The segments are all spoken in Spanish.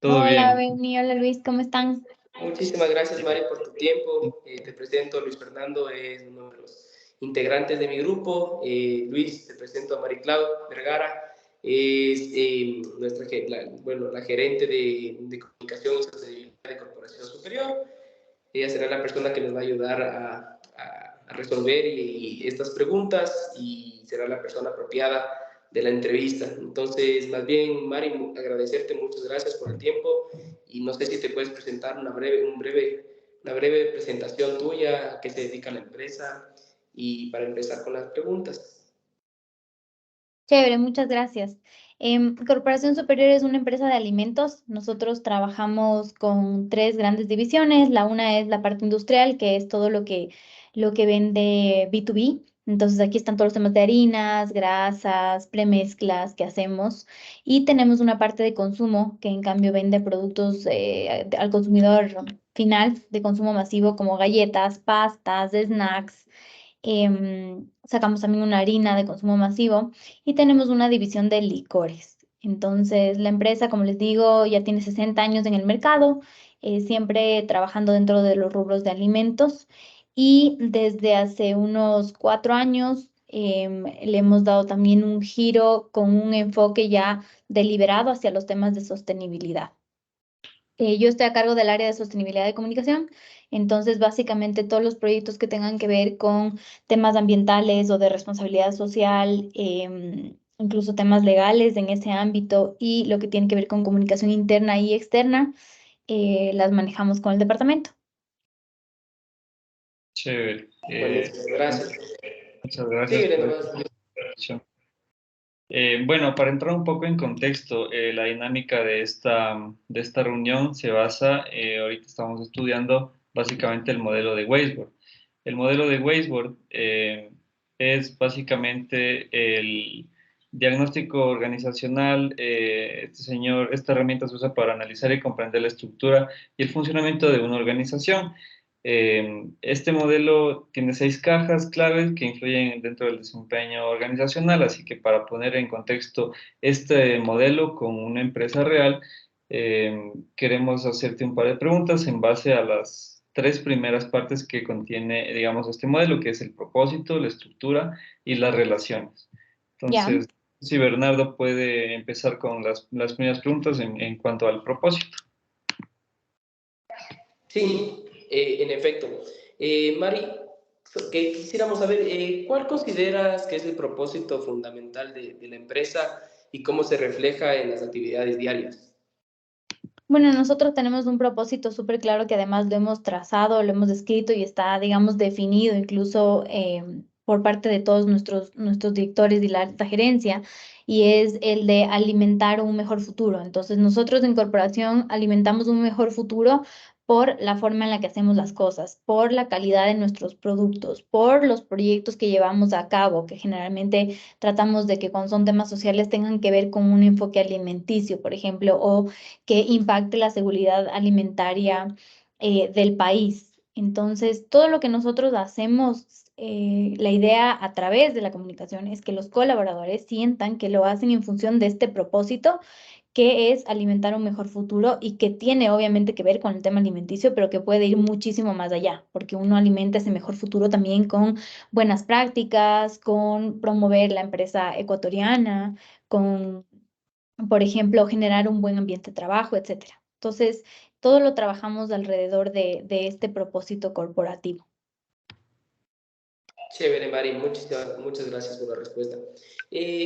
Todo Hola, bien. Benny, hola Luis, ¿cómo están? Muchísimas gracias, Mari, por tu tiempo. Te presento, Luis Fernando es uno de los integrantes de mi grupo. Luis, te presento a Mariclau Vergara, es la gerente de comunicación y sostenibilidad de Corporación Superior. Ella será la persona que nos va a ayudar a resolver estas preguntas y será la persona apropiada de la entrevista. Entonces, más bien, Mari, agradecerte, muchas gracias por el tiempo y no sé si te puedes presentar una breve presentación tuya, a qué se dedica la empresa y para empezar con las preguntas. Chévere, muchas gracias. Corporación Superior es una empresa de alimentos. Nosotros trabajamos con tres grandes divisiones. La una es la parte industrial, que es todo lo que vende B2B. Entonces aquí están todos los temas de harinas, grasas, premezclas que hacemos. Y tenemos una parte de consumo que en cambio vende productos al consumidor final de consumo masivo como galletas, pastas, snacks. Sacamos también una harina de consumo masivo y tenemos una división de licores. Entonces, la empresa, como les digo, ya tiene 60 años en el mercado, siempre trabajando dentro de los rubros de alimentos y desde hace unos 4 años le hemos dado también un giro con un enfoque ya deliberado hacia los temas de sostenibilidad. Yo estoy a cargo del área de sostenibilidad de comunicación, entonces básicamente todos los proyectos que tengan que ver con temas ambientales o de responsabilidad social, incluso temas legales en ese ámbito y lo que tiene que ver con comunicación interna y externa, las manejamos con el departamento. Chévere. Buenísimas, gracias. Muchas gracias Sí, por nomás. esta presentación. Bueno, para entrar un poco en contexto, la dinámica de esta reunión se basa, ahorita estamos estudiando básicamente el modelo de Weisbord. El modelo de Weisbord es básicamente el diagnóstico organizacional. Esta herramienta se usa para analizar y comprender la estructura y el funcionamiento de una organización. Este modelo tiene 6 cajas claves que influyen dentro del desempeño organizacional, así que para poner en contexto este modelo con una empresa real, queremos hacerte un par de preguntas en base a las 3 primeras partes que contiene, digamos, este modelo, que es el propósito, la estructura y las relaciones. Ya. Entonces, si Bernardo puede empezar con las primeras preguntas en cuanto al propósito. Sí, en efecto. Mari, que quisiéramos saber, ¿cuál consideras que es el propósito fundamental de la empresa y cómo se refleja en las actividades diarias? Bueno, nosotros tenemos un propósito súper claro que además lo hemos trazado, lo hemos escrito y está, digamos, definido incluso por parte de todos nuestros directores y la alta gerencia, y es el de alimentar un mejor futuro. Entonces, nosotros en corporación alimentamos un mejor futuro por la forma en la que hacemos las cosas, por la calidad de nuestros productos, por los proyectos que llevamos a cabo, que generalmente tratamos de que cuando son temas sociales tengan que ver con un enfoque alimenticio, por ejemplo, o que impacte la seguridad alimentaria del país. Entonces, todo lo que nosotros hacemos, la idea a través de la comunicación es que los colaboradores sientan que lo hacen en función de este propósito, que es alimentar un mejor futuro y que tiene obviamente que ver con el tema alimenticio, pero que puede ir muchísimo más allá, porque uno alimenta ese mejor futuro también con buenas prácticas, con promover la empresa ecuatoriana, con por ejemplo, generar un buen ambiente de trabajo, etcétera. Entonces, todo lo trabajamos alrededor de este propósito corporativo. Chévere, Mari, muchas gracias por la respuesta.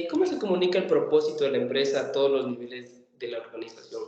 ¿Cómo se comunica el propósito de la empresa a todos los niveles de la organización?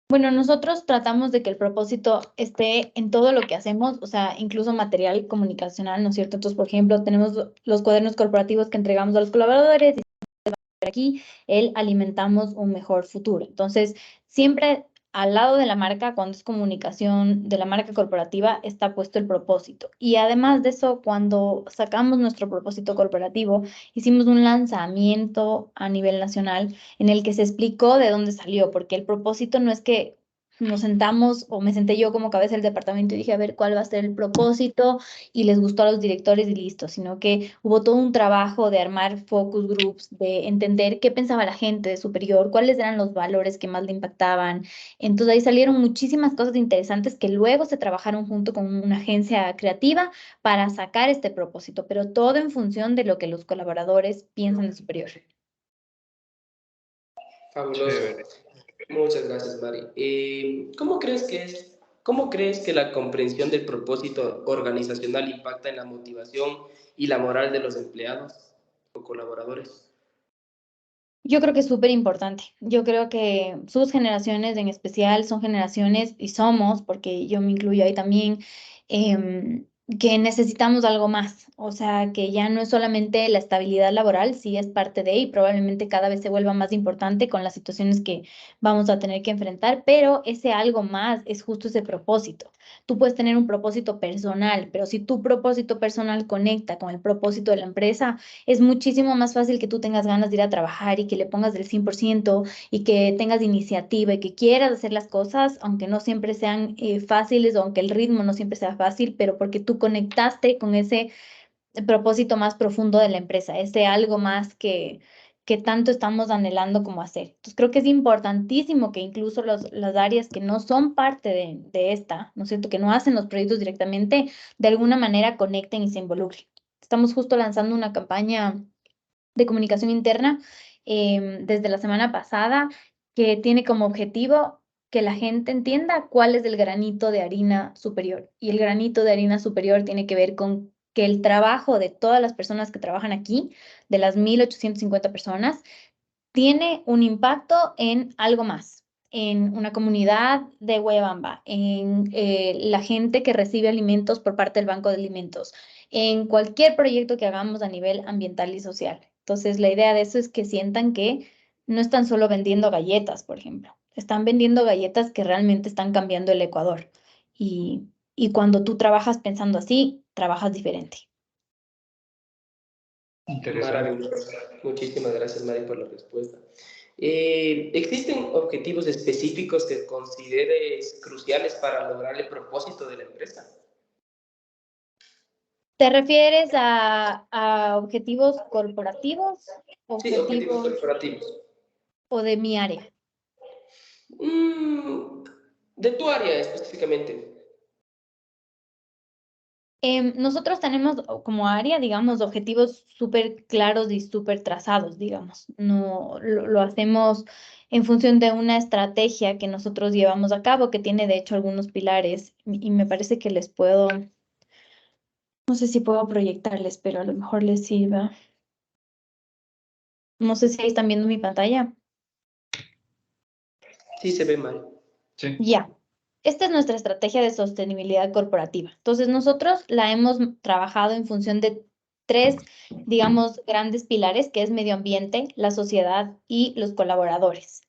Bueno, nosotros tratamos de que el propósito esté en todo lo que hacemos, o sea, incluso material comunicacional, ¿no es cierto? Entonces, por ejemplo, tenemos los cuadernos corporativos que entregamos a los colaboradores y aquí el alimentamos un mejor futuro. Entonces, siempre al lado de la marca, cuando es comunicación de la marca corporativa, está puesto el propósito. Y además de eso, cuando sacamos nuestro propósito corporativo, hicimos un lanzamiento a nivel nacional en el que se explicó de dónde salió, porque el propósito no es que nos sentamos, o me senté yo como cabeza del departamento y dije, a ver, ¿cuál va a ser el propósito? Y les gustó a los directores y listo, sino que hubo todo un trabajo de armar focus groups, de entender qué pensaba la gente de superior, cuáles eran los valores que más le impactaban. Entonces ahí salieron muchísimas cosas interesantes que luego se trabajaron junto con una agencia creativa para sacar este propósito, pero todo en función de lo que los colaboradores piensan de superior. Fabuloso. Chévere. Muchas gracias, Mari. ¿Cómo crees que la comprensión del propósito organizacional impacta en la motivación y la moral de los empleados o colaboradores? Yo creo que es súper importante. Yo creo que sus generaciones en especial son generaciones, y somos, porque yo me incluyo ahí también, em, que necesitamos algo más. O sea, que ya no es solamente la estabilidad laboral, sí es parte de, y probablemente cada vez se vuelva más importante con las situaciones que vamos a tener que enfrentar, pero ese algo más es justo ese propósito. Tú puedes tener un propósito personal, pero si tu propósito personal conecta con el propósito de la empresa, es muchísimo más fácil que tú tengas ganas de ir a trabajar y que le pongas del 100% y que tengas iniciativa y que quieras hacer las cosas, aunque no siempre sean fáciles o aunque el ritmo no siempre sea fácil, pero porque tú conectaste con ese propósito más profundo de la empresa, ese algo más que tanto estamos anhelando como hacer. Entonces creo que es importantísimo que incluso las áreas que no son parte de esta, ¿no es cierto?, que no hacen los proyectos directamente, de alguna manera conecten y se involucren. Estamos justo lanzando una campaña de comunicación interna desde la semana pasada que tiene como objetivo que la gente entienda cuál es el granito de harina superior. Y el granito de harina superior tiene que ver con que el trabajo de todas las personas que trabajan aquí, de las 1.850 personas, tiene un impacto en algo más, en una comunidad de Huebamba, en la gente que recibe alimentos por parte del Banco de Alimentos, en cualquier proyecto que hagamos a nivel ambiental y social. Entonces, la idea de eso es que sientan que no están solo vendiendo galletas, por ejemplo, están vendiendo galletas que realmente están cambiando el Ecuador. Y, y cuando tú trabajas pensando así, trabajas diferente. Interesante. Maravilloso. Muchísimas gracias, Mari, por la respuesta. ¿Existen objetivos específicos que consideres cruciales para lograr el propósito de la empresa? ¿Te refieres a objetivos corporativos, Sí, objetivos objetivos corporativos. o de mi área? Mm, de tu área específicamente. Nosotros tenemos como área, digamos, objetivos súper claros y súper trazados, digamos. No lo hacemos en función de una estrategia que nosotros llevamos a cabo, que tiene de hecho algunos pilares, y me parece que les puedo, no sé si puedo proyectarles, pero a lo mejor les sirva. No sé si ahí están viendo mi pantalla. Sí, se ve mal. Sí. Ya, esta es nuestra estrategia de sostenibilidad corporativa. Entonces, nosotros la hemos trabajado en función de tres, digamos, grandes pilares, que es medio ambiente, la sociedad y los colaboradores.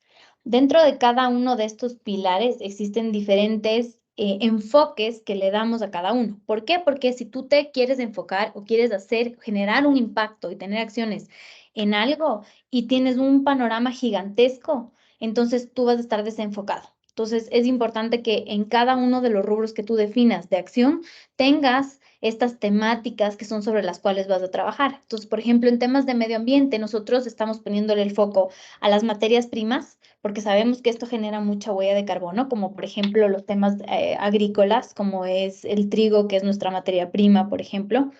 Dentro de cada uno de estos pilares existen diferentes enfoques que le damos a cada uno. ¿Por qué? Porque si tú te quieres enfocar o quieres hacer, generar un impacto y tener acciones en algo y tienes un panorama gigantesco, entonces tú vas a estar desenfocado. Entonces, es importante que en cada uno de los rubros que tú definas de acción tengas estas temáticas que son sobre las cuales vas a trabajar. Entonces, por ejemplo, en temas de medio ambiente, nosotros estamos poniéndole el foco a las materias primas, porque sabemos que esto genera mucha huella de carbono, como por ejemplo los temas agrícolas, como es el trigo, que es nuestra materia prima, por ejemplo,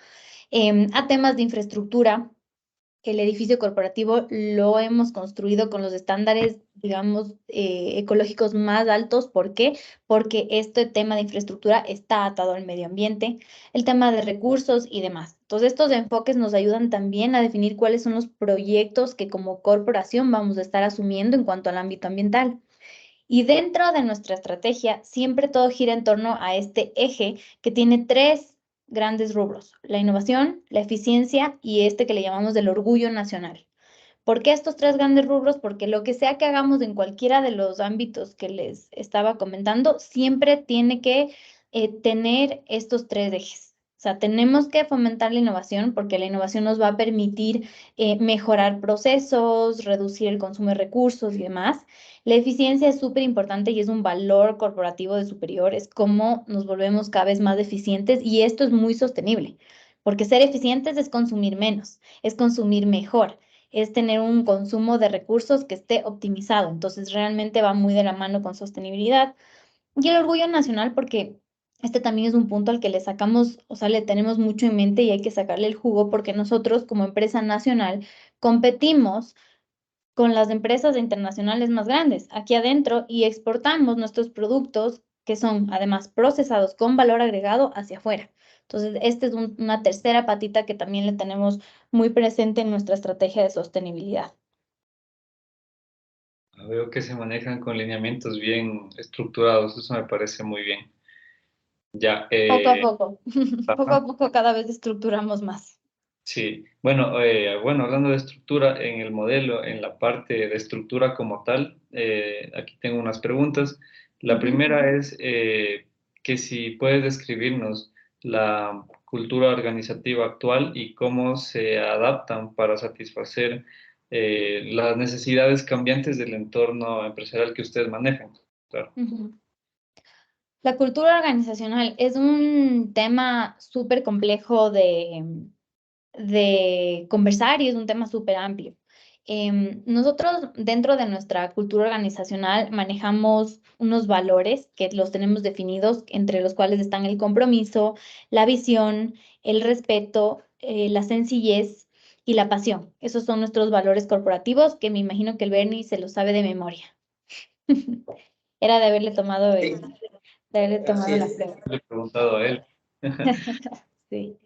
a temas de infraestructura. El edificio corporativo lo hemos construido con los estándares, digamos, ecológicos más altos. ¿Por qué? Porque este tema de infraestructura está atado al medio ambiente, el tema de recursos y demás. Entonces, estos enfoques nos ayudan también a definir cuáles son los proyectos que como corporación vamos a estar asumiendo en cuanto al ámbito ambiental. Y dentro de nuestra estrategia, siempre todo gira en torno a este eje que tiene tres grandes rubros: la innovación, la eficiencia y este que le llamamos del orgullo nacional. ¿Por qué estos tres grandes rubros? Porque lo que sea que hagamos en cualquiera de los ámbitos que les estaba comentando, siempre tiene que tener estos tres ejes. O sea, tenemos que fomentar la innovación porque la innovación nos va a permitir mejorar procesos, reducir el consumo de recursos y demás. La eficiencia es súper importante y es un valor corporativo de superior, es cómo nos volvemos cada vez más eficientes y esto es muy sostenible, porque ser eficientes es consumir menos, es consumir mejor, es tener un consumo de recursos que esté optimizado. Entonces, realmente va muy de la mano con sostenibilidad. Y el orgullo nacional, porque este también es un punto al que le sacamos, o sea, le tenemos mucho en mente y hay que sacarle el jugo porque nosotros como empresa nacional competimos con las empresas internacionales más grandes aquí adentro y exportamos nuestros productos que son además procesados con valor agregado hacia afuera. Entonces, esta es una tercera patita que también le tenemos muy presente en nuestra estrategia de sostenibilidad. Veo que se manejan con lineamientos bien estructurados, eso me parece muy bien. Ya, Poco a poco, poco ajá, a poco cada vez estructuramos más. sí. Bueno, bueno, hablando de estructura, en el modelo, en la parte de estructura como tal, aquí tengo unas preguntas. La Ujú. primera es que si puedes describirnos la cultura organizativa actual y cómo se adaptan para satisfacer las necesidades cambiantes del entorno empresarial que ustedes manejan. Claro. Ujú. La cultura organizacional es un tema súper complejo de conversar y es un tema súper amplio. Nosotros dentro de nuestra cultura organizacional manejamos unos valores que los tenemos definidos, entre los cuales están el compromiso, la visión, el respeto, la sencillez y la pasión. Esos son nuestros valores corporativos que me imagino que el Bernie se los sabe de memoria. Era de haberle tomado Sí, de haberle así tomado la es. prueba. Le he preguntado a él. Sí.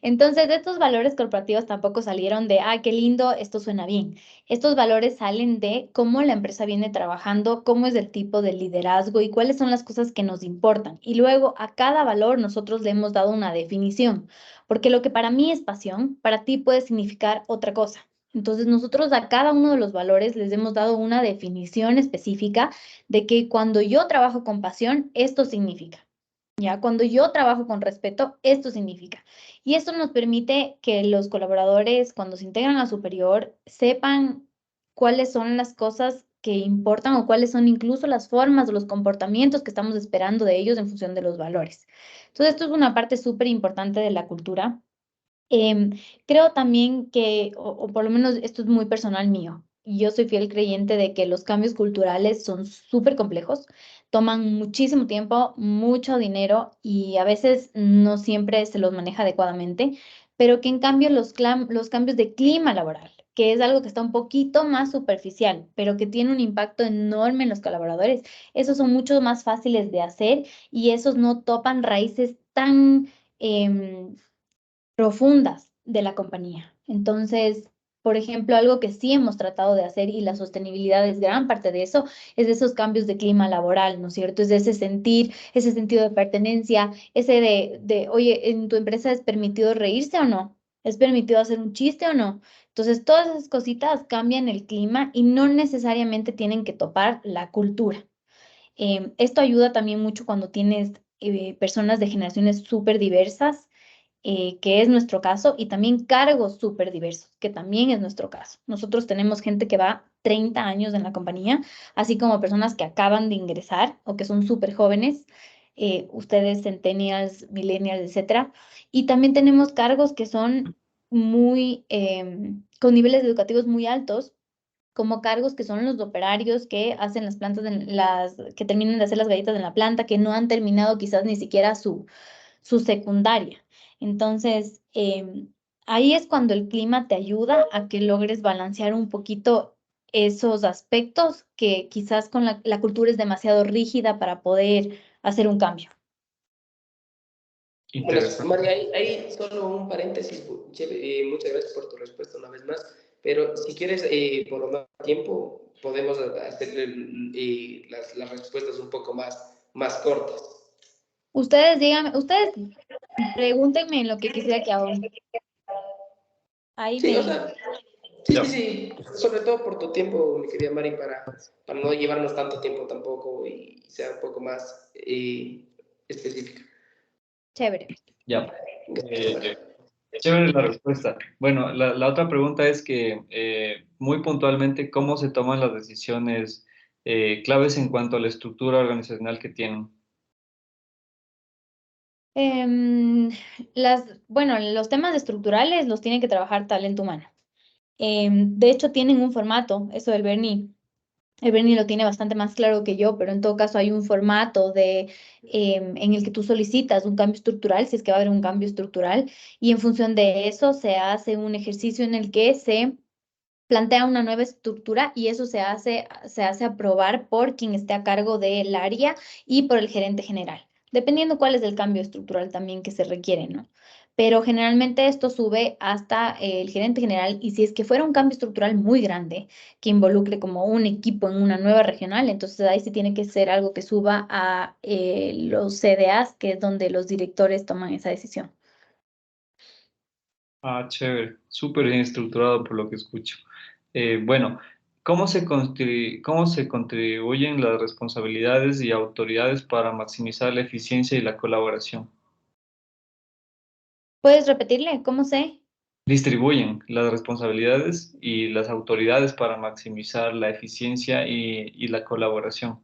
Entonces, estos valores corporativos tampoco salieron de, ah, qué lindo, esto suena bien. Estos valores salen de cómo la empresa viene trabajando, cómo es el tipo de liderazgo y cuáles son las cosas que nos importan. Y luego a cada valor nosotros le hemos dado una definición, porque lo que para mí es pasión, para ti puede significar otra cosa. Entonces, nosotros a cada uno de los valores les hemos dado una definición específica de que cuando yo trabajo con pasión, esto significa. Ya, cuando yo trabajo con respeto, esto significa. Y esto nos permite que los colaboradores, cuando se integran a superior, sepan cuáles son las cosas que importan o cuáles son incluso las formas o los comportamientos que estamos esperando de ellos en función de los valores. Entonces, esto es una parte súper importante de la cultura. Em, Creo también que, o por lo menos esto es muy personal mío, y yo soy fiel creyente de que los cambios culturales son súper complejos, toman muchísimo tiempo, mucho dinero y a veces no siempre se los maneja adecuadamente, pero que en cambio los cambios de clima laboral, que es algo que está un poquito más superficial, pero que tiene un impacto enorme en los colaboradores, esos son mucho más fáciles de hacer y esos no topan raíces tan profundas de la compañía. Entonces, por ejemplo, algo que sí hemos tratado de hacer y la sostenibilidad es gran parte de eso, es de esos cambios de clima laboral, ¿no es cierto? Es de ese sentir, ese sentido de pertenencia, ese oye, ¿en tu empresa es permitido reírse o no? ¿Es permitido hacer un chiste o no? Entonces, todas esas cositas cambian el clima y no necesariamente tienen que topar la cultura. Esto ayuda también mucho cuando tienes personas de generaciones súper diversas, que es nuestro caso, y también cargos súper diversos, que también es nuestro caso. Nosotros tenemos gente que va 30 años en la compañía, así como personas que acaban de ingresar o que son súper jóvenes, ustedes centennials, millennials, etcétera. Y también tenemos cargos que son muy, con niveles educativos muy altos, como cargos que son los operarios que hacen las plantas, que terminan de hacer las galletas en la planta, que no han terminado quizás ni siquiera su secundaria. Entonces, ahí es cuando el clima te ayuda a que logres balancear un poquito esos aspectos que quizás con la cultura es demasiado rígida para poder hacer un cambio. Bueno, Interesante. María, hay solo un paréntesis. Muchas gracias por tu respuesta una vez más. Pero si quieres, por más tiempo, podemos hacerle las respuestas un poco más cortas. Ustedes díganme, ustedes pregúntenme en lo que quisiera que haga. Ahí Sí, o me... sea, sí, sí, Ya. sí. Sobre todo por tu tiempo, mi querida Mari, para no llevarnos tanto tiempo tampoco y sea un poco más específica. Chévere. Ya. Eh, Chévere la respuesta. Bueno, la otra pregunta es que muy puntualmente, ¿cómo se toman las decisiones claves en cuanto a la estructura organizacional que tienen? Em, bueno, los temas estructurales los tiene que trabajar talento humano. De hecho, tienen un formato, eso del Bernie. El Bernie lo tiene bastante más claro que yo, pero en todo caso hay un formato en el que tú solicitas un cambio estructural, si es que va a haber un cambio estructural, y en función de eso se hace un ejercicio en el que se plantea una nueva estructura y eso se hace aprobar por quien esté a cargo del área y por el gerente general, dependiendo cuál es el cambio estructural también que se requiere, ¿no? Pero generalmente esto sube hasta el gerente general y si es que fuera un cambio estructural muy grande que involucre como un equipo en una nueva regional, entonces ahí sí tiene que ser algo que suba a los CDAs, que es donde los directores toman esa decisión. Ah, chévere, súper bien estructurado por lo que escucho. Bueno, cómo se contribuyen las responsabilidades y autoridades para maximizar la eficiencia y la colaboración? ¿Puedes repetirle? ¿Cómo sé? Distribuyen las responsabilidades y las autoridades para maximizar la eficiencia y la colaboración.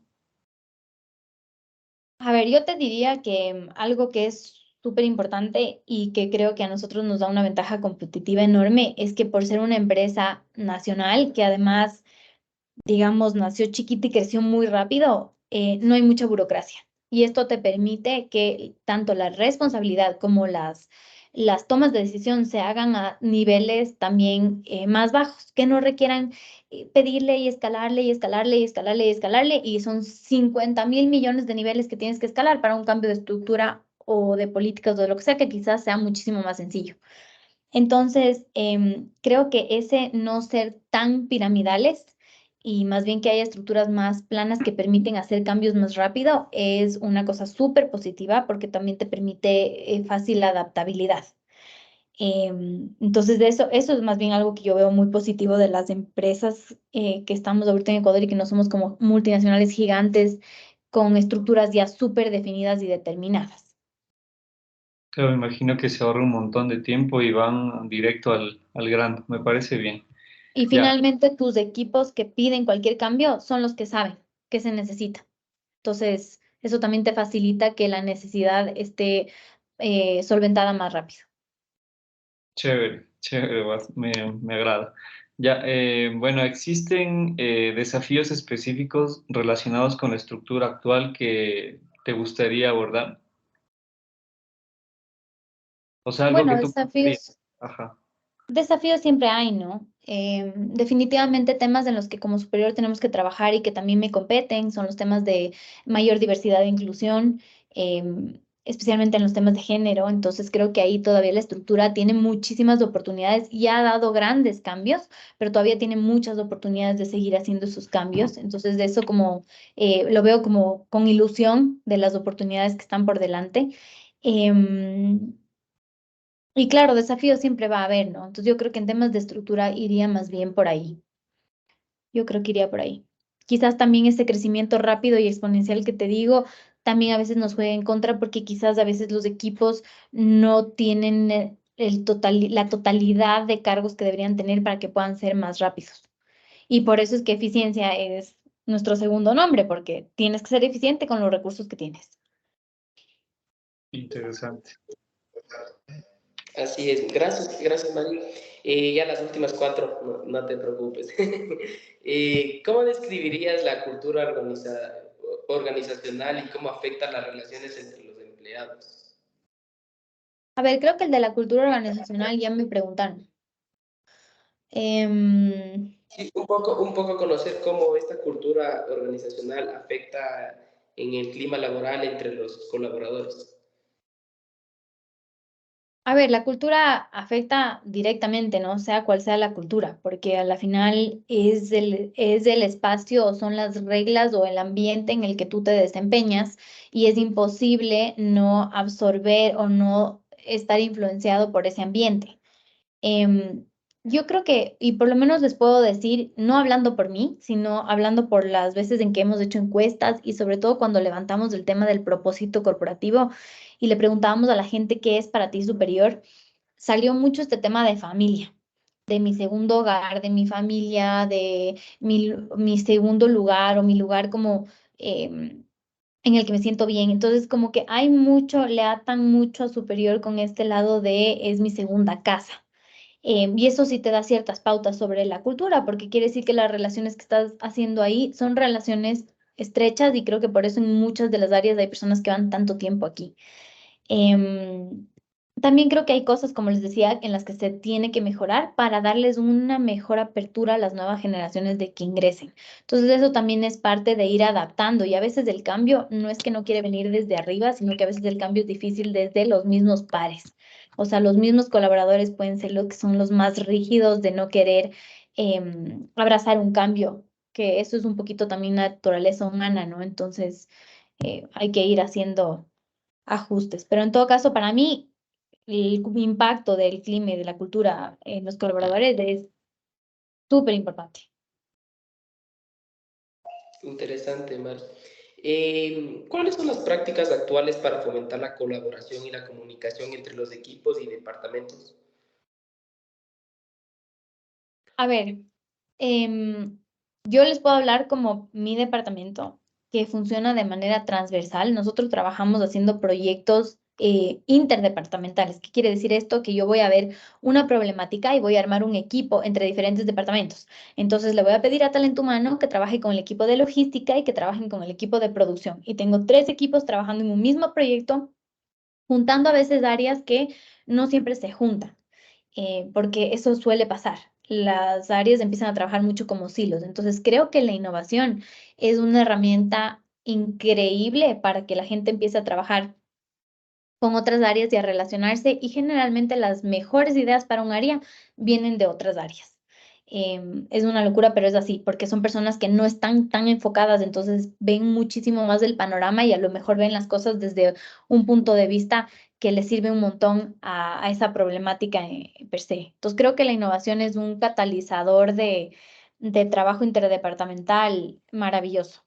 A ver, yo te diría que algo que es súper importante y que creo que a nosotros nos da una ventaja competitiva enorme es que por ser una empresa nacional, que además digamos, nació chiquita y creció muy rápido, no hay mucha burocracia. Y esto te permite que tanto la responsabilidad como las tomas de decisión se hagan a niveles también más bajos, que no requieran pedirle y escalarle y escalarle y escalarle y escalarle. Y son 50.000 millones de niveles que tienes que escalar para un cambio de estructura o de políticas o de lo que sea, que quizás sea muchísimo más sencillo. Entonces, creo que ese no ser tan piramidales y más bien que haya estructuras más planas que permiten hacer cambios más rápido es una cosa súper positiva porque también te permite fácil adaptabilidad. Entonces, eso es más bien algo que yo veo muy positivo de las empresas que estamos ahorita en Ecuador y que no somos como multinacionales gigantes con estructuras ya súper definidas y determinadas. Claro, me imagino que se ahorra un montón de tiempo y van directo al grano. Me parece bien. Y Ya, finalmente, tus equipos que piden cualquier cambio son los que saben que se necesita. Entonces, eso también te facilita que la necesidad esté solventada más rápido. chévere, chévere, me agrada. Ya, bueno, ¿existen desafíos específicos relacionados con la estructura actual que te gustaría abordar? O sea, algo Bueno, que tú cambiarías. desafíos, Ajá. desafíos siempre hay, ¿no? Definitivamente temas en los que como superior tenemos que trabajar y que también me competen son los temas de mayor diversidad e inclusión, especialmente en los temas de género. Entonces creo que ahí todavía la estructura tiene muchísimas oportunidades y ha dado grandes cambios, pero todavía tiene muchas oportunidades de seguir haciendo esos cambios. Entonces de eso como lo veo como con ilusión de las oportunidades que están por delante. Em, y claro, desafíos siempre va a haber, ¿no? Entonces yo creo que en temas de estructura iría más bien por ahí. Yo creo que iría por ahí. Quizás también ese crecimiento rápido y exponencial que te digo, también a veces nos juega en contra porque quizás a veces los equipos no tienen la totalidad de cargos que deberían tener para que puedan ser más rápidos. Y por eso es que eficiencia es nuestro segundo nombre, porque tienes que ser eficiente con los recursos que tienes. Interesante. Así es, gracias, gracias Mari. Ya las últimas cuatro, no te preocupes. ¿Cómo describirías la cultura organizacional y cómo afecta las relaciones entre los empleados? A ver, creo que el de la cultura organizacional ya me preguntaron. Em, Sí, un poco conocer cómo esta cultura organizacional afecta en el clima laboral entre los colaboradores. A ver, la cultura afecta directamente, ¿no? Sea cual sea la cultura, porque a la final es el espacio o son las reglas o el ambiente en el que tú te desempeñas y es imposible no absorber o no estar influenciado por ese ambiente. Em, yo creo que, y por lo menos les puedo decir, no hablando por mí, sino hablando por las veces en que hemos hecho encuestas y sobre todo cuando levantamos el tema del propósito corporativo, y le preguntábamos a la gente qué es para ti superior, salió mucho este tema de familia, de mi segundo hogar, de mi familia, de mi segundo lugar o mi lugar como en el que me siento bien. Entonces, como que hay mucho, le atan mucho a superior con este lado de es mi segunda casa. Y eso sí te da ciertas pautas sobre la cultura, porque quiere decir que las relaciones que estás haciendo ahí son relaciones estrechas y creo que por eso en muchas de las áreas hay personas que van tanto tiempo aquí. Em, También creo que hay cosas, como les decía, en las que se tiene que mejorar para darles una mejor apertura a las nuevas generaciones de que ingresen. Entonces, eso también es parte de ir adaptando y a veces el cambio no es que no quiere venir desde arriba, sino que a veces el cambio es difícil desde los mismos pares. O sea, los mismos colaboradores pueden ser los que son los más rígidos de no querer abrazar un cambio, que eso es un poquito también naturaleza humana, ¿no? Entonces, hay que ir haciendo ajustes. Pero en todo caso, para mí, el impacto del clima y de la cultura en los colaboradores es súper importante. Interesante, Mari. ¿Cuáles son las prácticas actuales para fomentar la colaboración y la comunicación entre los equipos y departamentos? A ver, em, yo les puedo hablar como mi departamento, que funciona de manera transversal. Nosotros trabajamos haciendo proyectos interdepartamentales. ¿Qué quiere decir esto? Que yo voy a ver una problemática y voy a armar un equipo entre diferentes departamentos. Entonces le voy a pedir a talento humano que trabaje con el equipo de logística y que trabajen con el equipo de producción. Y tengo tres equipos trabajando en un mismo proyecto, juntando a veces áreas que no siempre se juntan, porque eso suele pasar. Las áreas empiezan a trabajar mucho como silos. Entonces, creo que la innovación es una herramienta increíble para que la gente empiece a trabajar con otras áreas y a relacionarse, y generalmente las mejores ideas para un área vienen de otras áreas. Es una locura, pero es así, porque son personas que no están tan enfocadas, entonces ven muchísimo más del panorama y a lo mejor ven las cosas desde un punto de vista que les sirve un montón a esa problemática per se. Entonces creo que la innovación es un catalizador de trabajo interdepartamental maravilloso.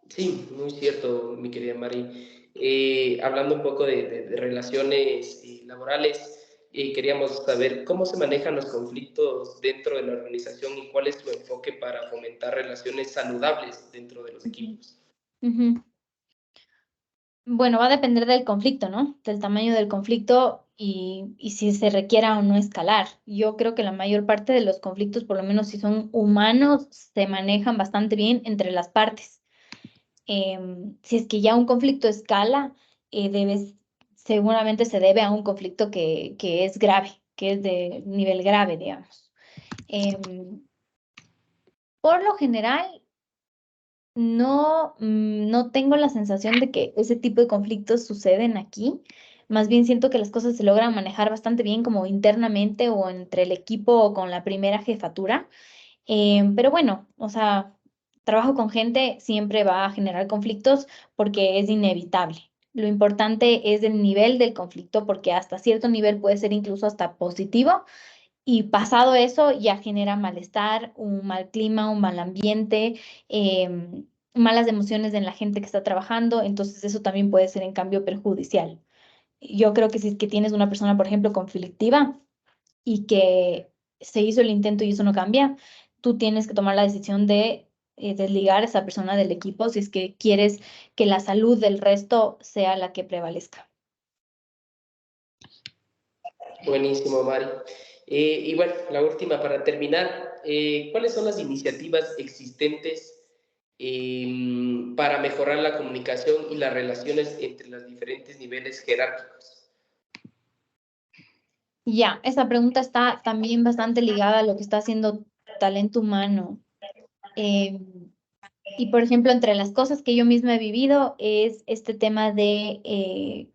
Sí, muy cierto, mi querida Mari. Hablando un poco de relaciones laborales, queríamos saber cómo se manejan los conflictos dentro de la organización y cuál es tu enfoque para fomentar relaciones saludables dentro de los Ujú. equipos. Ujú. Bueno, va a depender del conflicto, ¿no? Del tamaño del conflicto y si se requiera o no escalar. Yo creo que la mayor parte de los conflictos, por lo menos si son humanos, se manejan bastante bien entre las partes. Si es que ya un conflicto escala, seguramente se debe a un conflicto que es grave, que es de nivel grave, digamos. Em, por lo general, no tengo la sensación de que ese tipo de conflictos suceden aquí. Más bien siento que las cosas se logran manejar bastante bien como internamente o entre el equipo o con la primera jefatura. Pero bueno, o sea, trabajo con gente siempre va a generar conflictos porque es inevitable. Lo importante es el nivel del conflicto porque hasta cierto nivel puede ser incluso hasta positivo, y pasado eso ya genera malestar, un mal clima, un mal ambiente, malas emociones en la gente que está trabajando, entonces eso también puede ser en cambio perjudicial. Yo creo que si es que tienes una persona, por ejemplo, conflictiva y que se hizo el intento y eso no cambia, tú tienes que tomar la decisión de desligar a esa persona del equipo si es que quieres que la salud del resto sea la que prevalezca. Buenísimo, Mari. Y bueno, la última para terminar, ¿cuáles son las iniciativas existentes para mejorar la comunicación y las relaciones entre los diferentes niveles jerárquicos? Ya, esa pregunta está también bastante ligada a lo que está haciendo talento humano. Eh, y por ejemplo, entre las cosas que yo misma he vivido es este tema de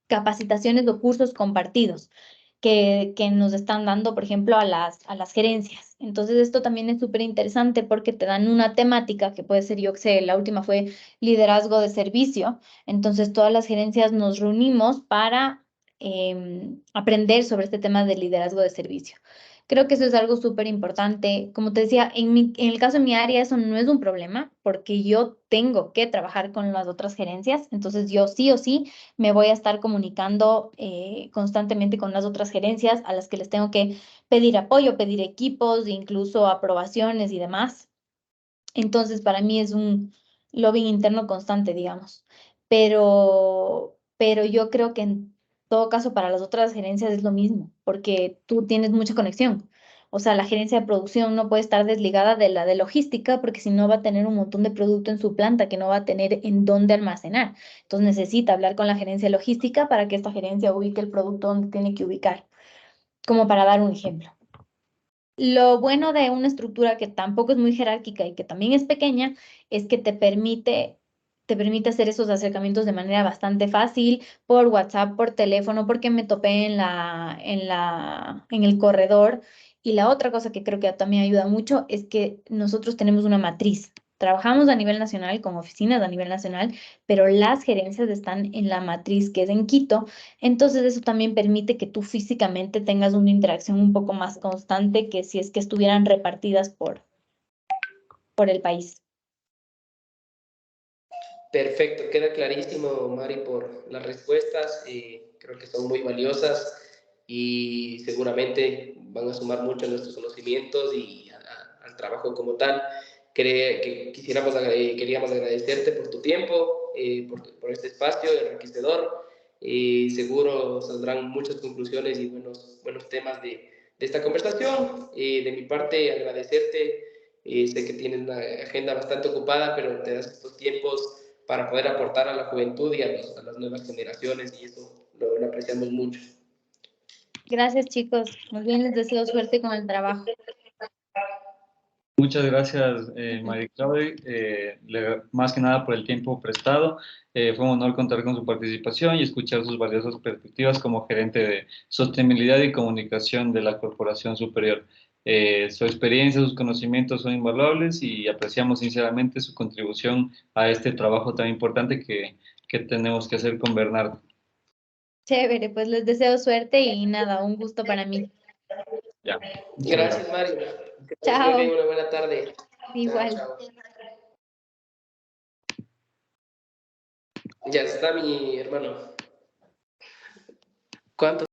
capacitaciones o cursos compartidos que nos están dando, por ejemplo, a las gerencias. Entonces, esto también es súper interesante porque te dan una temática que puede ser, yo que sé, la última fue liderazgo de servicio. Entonces, todas las gerencias nos reunimos para aprender sobre este tema de liderazgo de servicio. Creo que eso es algo súper importante. Como te decía, en el caso de mi área eso no es un problema porque yo tengo que trabajar con las otras gerencias, entonces yo sí o sí me voy a estar comunicando constantemente con las otras gerencias a las que les tengo que pedir apoyo, pedir equipos, incluso aprobaciones y demás. Entonces, para mí es un lobbying interno constante, digamos. Pero yo creo que en todo caso para las otras gerencias es lo mismo, porque tú tienes mucha conexión. O sea, la gerencia de producción no puede estar desligada de la de logística, porque si no va a tener un montón de producto en su planta que no va a tener en dónde almacenar. Entonces necesita hablar con la gerencia de logística para que esta gerencia ubique el producto donde tiene que ubicar, como para dar un ejemplo. Lo bueno de una estructura que tampoco es muy jerárquica y que también es pequeña es que te permite hacer esos acercamientos de manera bastante fácil por WhatsApp, por teléfono, porque me topé en el corredor. Y la otra cosa que creo que también ayuda mucho es que nosotros tenemos una matriz. Trabajamos a nivel nacional, con oficinas a nivel nacional, pero las gerencias están en la matriz que es en Quito. Entonces eso también permite que tú físicamente tengas una interacción un poco más constante que si es que estuvieran repartidas por el país. Perfecto, queda clarísimo, Mari, por las respuestas. Creo que son muy valiosas y seguramente van a sumar mucho a nuestros conocimientos y al trabajo como tal. Queríamos agradecerte por tu tiempo, por este espacio enriquecedor. Seguro saldrán muchas conclusiones y buenos temas de esta conversación. De mi parte, agradecerte. Sé que tienes una agenda bastante ocupada, pero te das estos tiempos para poder aportar a la juventud y a las nuevas generaciones, y eso lo apreciamos mucho. Gracias, chicos. Más bien les deseo suerte con el trabajo. Muchas gracias, María Claudia, más que nada por el tiempo prestado. Fue un honor contar con su participación y escuchar sus valiosas perspectivas como gerente de sostenibilidad y comunicación de la Corporación Superior. Su experiencia, sus conocimientos son invaluables y apreciamos sinceramente su contribución a este trabajo tan importante que tenemos que hacer con Bernardo. Chévere, pues les deseo suerte y nada, un gusto para mí. Ya, muchas gracias. Gracias, Mario. Que estés muy bien, Chao. una buena tarde. Chao, Igual. chao. Ya está mi hermano. ¿Cuánto?